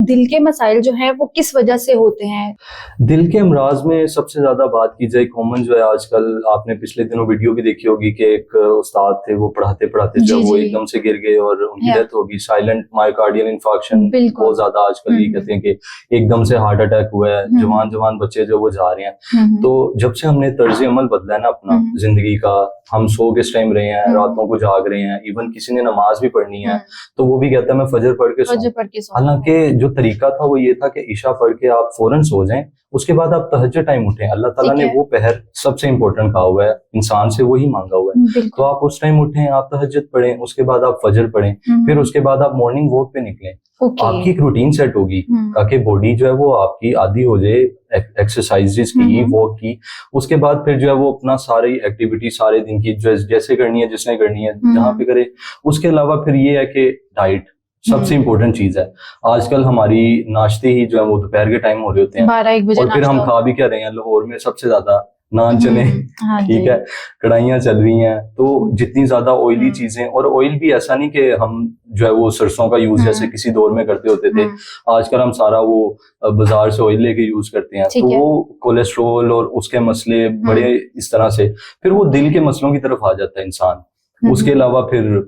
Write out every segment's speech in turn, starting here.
दिल के मसाइल जो हैं वो किस वजह से होते हैं? दिल के अमराज में सबसे ज्यादा बात की जाए कॉमन जो है आजकल, आपने पिछले दिनों वीडियो भी देखी होगी कि एक उस्ताद थे, वो पढ़ाते पढ़ाते जो वो एकदम से गिर गए और उनकी डेथ होगी। साइलेंट मायोकार्डियल इन्फार्क्शन बहुत ज्यादा आजकल ये कहते हैं कि एकदम से हार्ट अटैक हुआ है, जवान जवान बच्चे जो वो जा रहे हैं। तो जब से हमने तर्ज अमल बदला है ना अपना जिंदगी का, हम सो के टाइम रहे हैं, रातों को जाग रहे हैं, इवन किसी ने नमाज भी पढ़नी है तो वो भी कहता है मैं फजर पढ़ के सो। हालांकि जो तरीका था वो ये था कि ईशा पढ़ के आप फौरन सो जाएं, उसके बाद आप तहज्जुद टाइम उठें। अल्लाह ताला ने वो पहर सबसे इंपॉर्टेंट कहा हुआ है, इंसान से वही मांगा हुआ है। तो आप उस टाइम उठें, आप तहज्जुद पढ़ें, उसके बाद आप फजर पढ़ें, फिर उसके बाद आप मॉर्निंग वॉक पे निकलें। आपकी एक रूटीन सेट होगी ताकि बॉडी जो है वो आपकी आदी हो जाए एक्सरसाइजेस की, वॉक की। उसके बाद फिर जो है वो अपना सारी एक्टिविटी सारे दिन की जैसे करनी है, जिसने करनी है, जहाँ पे करे। उसके अलावा फिर ये है कि डाइट सबसे इम्पोर्टेंट चीज है। आजकल हमारी नाश्ते ही जो है वो दोपहर के टाइम हो रहे होते हैं 12-1 बजे, और फिर हम खा भी क्या रहे हैं, लाहौर में सबसे ज्यादा नान चने, ठीक है, कढ़ाइयाँ चल रही हैं। तो जितनी ज्यादा ऑयली चीजें, और ऑयल भी ऐसा नहीं कि हम जो है वो सरसों का यूज जैसे किसी दौर में करते होते थे, आजकल हम सारा वो बाजार से ऑयल लेके यूज करते हैं। तो वो कोलेस्ट्रोल और उसके मसले बड़े इस तरह से, फिर वो दिल के मसलों की तरफ आ जाता है इंसान। उसके अलावा फिर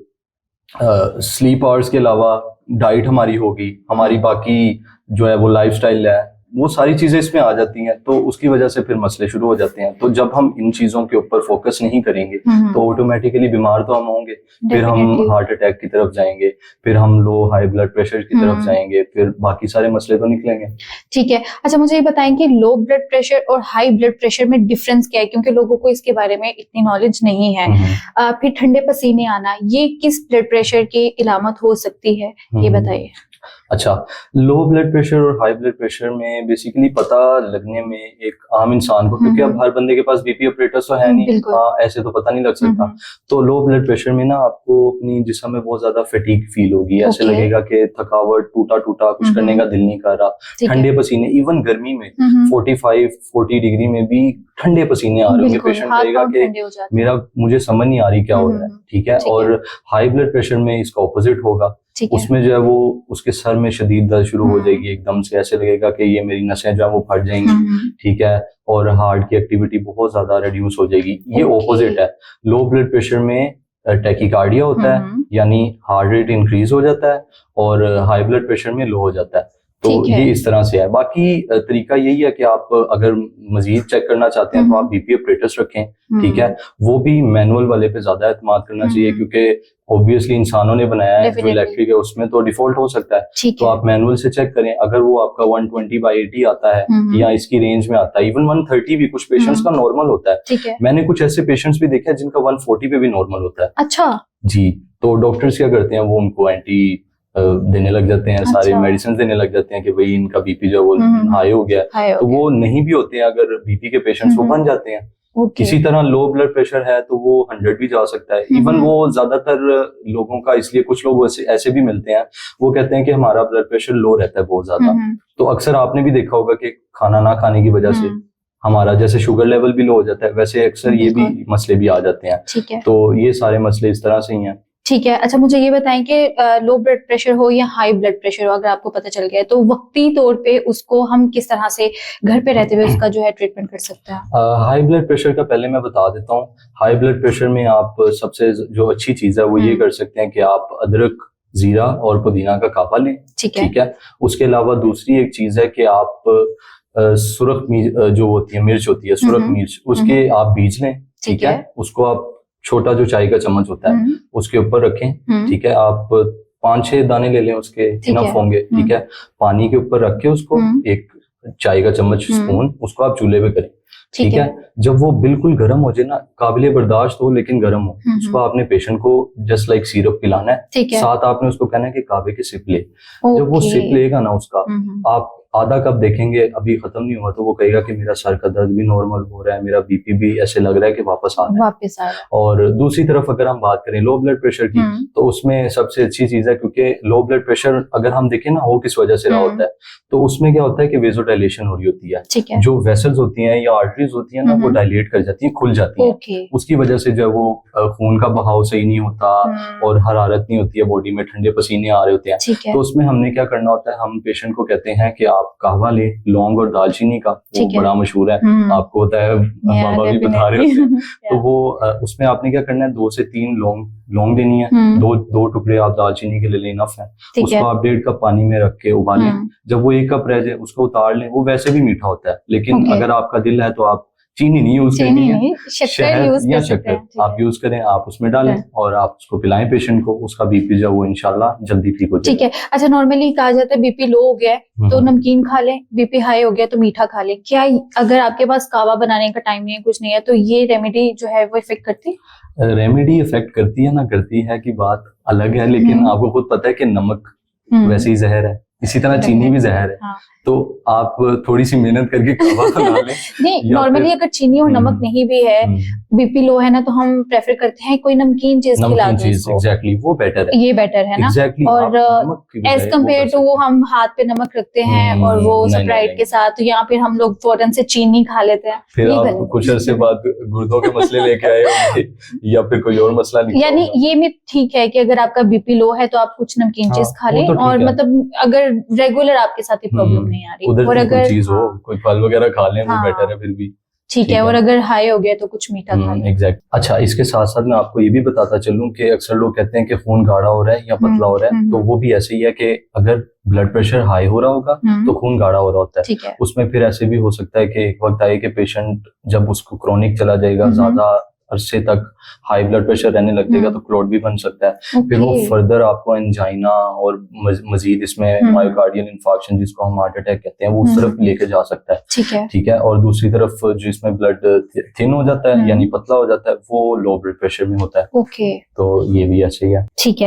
स्लीप आवर्स के अलावा डाइट हमारी होगी, हमारी बाकी जो है वो लाइफस्टाइल है, वो सारी चीजें इसमें आ जाती हैं। तो उसकी वजह से फिर मसले शुरू हो जाते हैं। तो जब हम इन चीजों के ऊपर फोकस नहीं करेंगे तो ऑटोमेटिकली बीमार तो हम होंगे, फिर हम हार्ट अटैक की तरफ जाएंगे, फिर हम लो हाई ब्लड प्रेशर की तरफ जाएंगे, फिर बाकी सारे मसले तो निकलेंगे। ठीक है, अच्छा मुझे ये बताएं कि लो ब्लड प्रेशर और हाई ब्लड प्रेशर में डिफरेंस क्या है, क्योंकि लोगों को इसके बारे में इतनी नॉलेज नहीं है। फिर ठंडे पसीने आना, ये किस ब्लड प्रेशर की इलामत हो सकती है, ये बताइए। अच्छा, लो ब्लड प्रेशर और हाई ब्लड प्रेशर में बेसिकली पता लगने में एक आम इंसान को, क्योंकि अब हर बंदे के पास बीपी ऑपरेटर्स तो है नहीं, ऐसे तो पता नहीं लग सकता। तो लो ब्लड प्रेशर में ना आपको अपनी जिस्म में बहुत ज्यादा फटीग फील होगी, ऐसे लगेगा कि थकावट, टूटा टूटा, कुछ करने का दिल नहीं कर रहा, ठंडे पसीने, इवन गर्मी में 45-40 डिग्री में भी ठंडे पसीने आ रहे होंगे, पेशेंट कहेगा कि मुझे समझ नहीं आ रही क्या हो रहा है, ठीक है। और हाई ब्लड प्रेशर में इसका ऑपोजिट होगा, उसमें जो है वो उसके सर में शदीद दर्द शुरू हो जाएगी, एकदम से ऐसे लगेगा कि ये मेरी नसें जो है वो फट जाएंगी, ठीक है, और हार्ट की एक्टिविटी बहुत ज्यादा रिड्यूस हो जाएगी। ये ऑपोजिट है। लो ब्लड प्रेशर में टैकीकार्डिया होता है, यानी हार्ट रेट इंक्रीज हो जाता है, और हाई ब्लड प्रेशर में लो हो जाता है। तो ये इस तरह से है। बाकी तरीका यही है कि आप अगर मजीद चेक करना चाहते हैं तो आप बीपी ऑपरेटर्स रखें, ठीक है। वो भी मैनुअल वाले पे ज्यादा एतमाद करना चाहिए, क्योंकि ऑब्वियसली इंसानों ने बनाया है, जो इलेक्ट्रिक है उसमें तो डिफॉल्ट हो सकता है। तो आप मैनुअल से चेक करें, अगर वो आपका 120/80 आता है या इसकी रेंज में आता है, इवन 130 भी कुछ पेशेंट्स का नॉर्मल होता है। मैंने कुछ ऐसे पेशेंट्स भी देखे हैं जिनका 140 पे भी नॉर्मल होता है। अच्छा जी। तो डॉक्टर्स क्या करते हैं, वो उनको एंटी देने लग जाते हैं, सारे मेडिसिन देने लग जाते हैं कि भाई इनका बीपी जो है वो हाई हो गया। तो वो नहीं भी होते हैं, अगर बीपी के पेशेंट्स वो बन जाते हैं। किसी तरह लो ब्लड प्रेशर है तो वो 100 भी जा सकता है। इवन वो ज्यादातर लोगों का, इसलिए कुछ लोग ऐसे भी मिलते हैं, वो कहते हैं कि हमारा ब्लड प्रेशर लो रहता है बहुत ज्यादा। तो अक्सर आपने भी देखा होगा कि खाना ना खाने की वजह से हमारा जैसे शुगर लेवल भी लो हो जाता है, वैसे अक्सर ये भी मसले भी आ जाते हैं। तो ये सारे मसले इस तरह से ही हैं। ठीक है, अच्छा मुझे ये बताएं कि लो ब्लड प्रेशर हो या हाई ब्लड प्रेशर हो, अगर आपको पता चल गया है तो वक्ती तौर पे उसको हम किस तरह से घर पे रहते हुए उसका जो है ट्रीटमेंट कर सकते हैं? हाई ब्लड प्रेशर का पहले मैं बता देता हूँ। हाई ब्लड प्रेशर में आप सबसे जो अच्छी चीज है वो ये कर सकते हैं कि आप अदरक, जीरा और पुदीना का काढ़ा लें, ठीक है। उसके अलावा दूसरी एक चीज है कि आप सुरख जो होती है, मिर्च होती है, सुरख मिर्च, उसके आप बीज लें, ठीक है। उसको आप छोटा जो चाय का चम्मच होता है उसके ऊपर रखें, ठीक है। आप 5-6 दाने ले लें, उसके इनफ होंगे, ठीक है। पानी के ऊपर रख के उसको एक चाय का चम्मच स्पून उसको आप चूल्हे पे करें, ठीक है। जब वो बिल्कुल गर्म हो जाए ना, काबिले बर्दाश्त हो लेकिन गर्म हो, उसको आपने पेशेंट को जस्ट लाइक सिरप पिलाना है, साथ आपने उसको कहना है कि काबे की सिप ले। जब वो सिप लेगा ना उसका, आप आधा कप देखेंगे अभी खत्म नहीं हुआ तो वो कहेगा कि मेरा सर का दर्द भी नॉर्मल हो रहा है, मेरा बीपी भी ऐसे लग रहा है कि वापस आ रहा है। और दूसरी तरफ अगर हम बात करें लो ब्लड प्रेशर की, तो उसमें सबसे अच्छी चीज है, क्योंकि लो ब्लड प्रेशर अगर हम देखें ना हो किस वजह से रहा होता है, तो उसमें क्या होता है कि वेजोडाइलेशन हो रही होती है, जो वेसल्स होती हैं या आर्टरीज होती हैं ना वो डायलेट कर जाती हैं, खुल जाती हैं। उसकी वजह से जो वो खून का बहाव सही नहीं होता और हरारत नहीं होती है बॉडी में, ठंडे पसीने आ रहे होते हैं। तो उसमें हमने क्या करना होता है, हम पेशेंट को कहते हैं कि आप कहवा ले, लौंग और दालचीनी का, वो बड़ा मशहूर है, आपको होता है, मामा भी बता रहे होते हैं। तो वो उसमें आपने क्या करना है, 2 से 3 लौंग देनी है, दो टुकड़े आप दालचीनी के ले लें, इनफ है। उसको आप 1.5 कप पानी में रख के उबालें, जब वो 1 कप रह जाए उसको उतार लें। वो वैसे भी मीठा होता है, लेकिन अगर आपका दिल है तो आप चीनी नहीं यूज करनी है, शहद या शक्कर आप यूज करें, आप उसमें डालें और आप उसको पिलाएं पेशेंट को, उसका बीपी जो वो इंशाल्लाह जल्दी ठीक हो जाए। ठीक है। अच्छा, नॉर्मली कहा जाता है बीपी लो हो गया है तो नमकीन खा लें, बीपी हाई हो गया तो मीठा खा लें। क्या अगर आपके पास कावा बनाने का टाइम नहीं है, कुछ नहीं है, तो ये रेमेडी जो है वो इफेक्ट करती है? रेमेडी इफेक्ट करती है ना करती है की बात अलग है, लेकिन आपको खुद पता है कि नमक वैसे ही जहर है, इसी तरह चीनी भी जहर है। हाँ। तो आप थोड़ी सी मेहनत करके कावा बना लें। नहीं, नॉर्मली अगर चीनी और नमक नहीं भी है, बीपी लो है ना, तो हम प्रेफर करते हैं कोई नमकीन चीज खिला दो उसको। एग्जैक्टली, वो बेटर है, ये बेटर है ना। exactly, और एज कम्पेयर टू वो हम हाथ पे नमक रखते हैं और वो स्प्राइट के साथ, या फिर हम लोग फौरन से चीनी खा लेते हैं। फिर आप कुछ अरसे बाद गुर्दों के मसले लेके आए होंगे या फिर कोई और मसला नहीं। यानी ये भी ठीक है कि अगर आपका बीपी लो है तो आप कुछ नमकीन चीज खा लें, और मतलब अगर रेगुलर आपके साथ ही प्रॉब्लम नहीं आ रही, और अगर चीज हो, कोई फल वगैरह खा लें वो बेटर है फिर भी, ठीक है। और अगर हाई हो गया तो कुछ मीठा खा लें। एग्जैक्ट। अच्छा, इसके साथ साथ मैं आपको ये भी बताता चलूं कि अक्सर लोग कहते हैं कि खून गाढ़ा हो रहा है या पतला हो रहा है, तो वो भी ऐसे ही है कि अगर ब्लड प्रेशर हाई हो रहा होगा तो खून गाढ़ा हो रहा होता है। उसमें फिर ऐसे भी हो सकता है कि एक वक्त आए कि पेशेंट जब उसको क्रोनिक चला जाएगा, ज्यादा अरसे तक हाई ब्लड प्रेशर रहने लग जाएगा तो क्लॉट भी बन सकता है। फिर वो फर्दर आपको एंजाइना और मजीद इसमें मायोकार्डियल इंफार्क्शन, जिसको हम हार्ट अटैक कहते हैं, वो उस तरफ लेके जा सकता है। ठीक है। और दूसरी तरफ जिसमें ब्लड थिन हो जाता है यानी पतला हो जाता है, वो लो ब्लड प्रेशर में होता है। ओके, तो ये भी ऐसे ही है। ठीक है।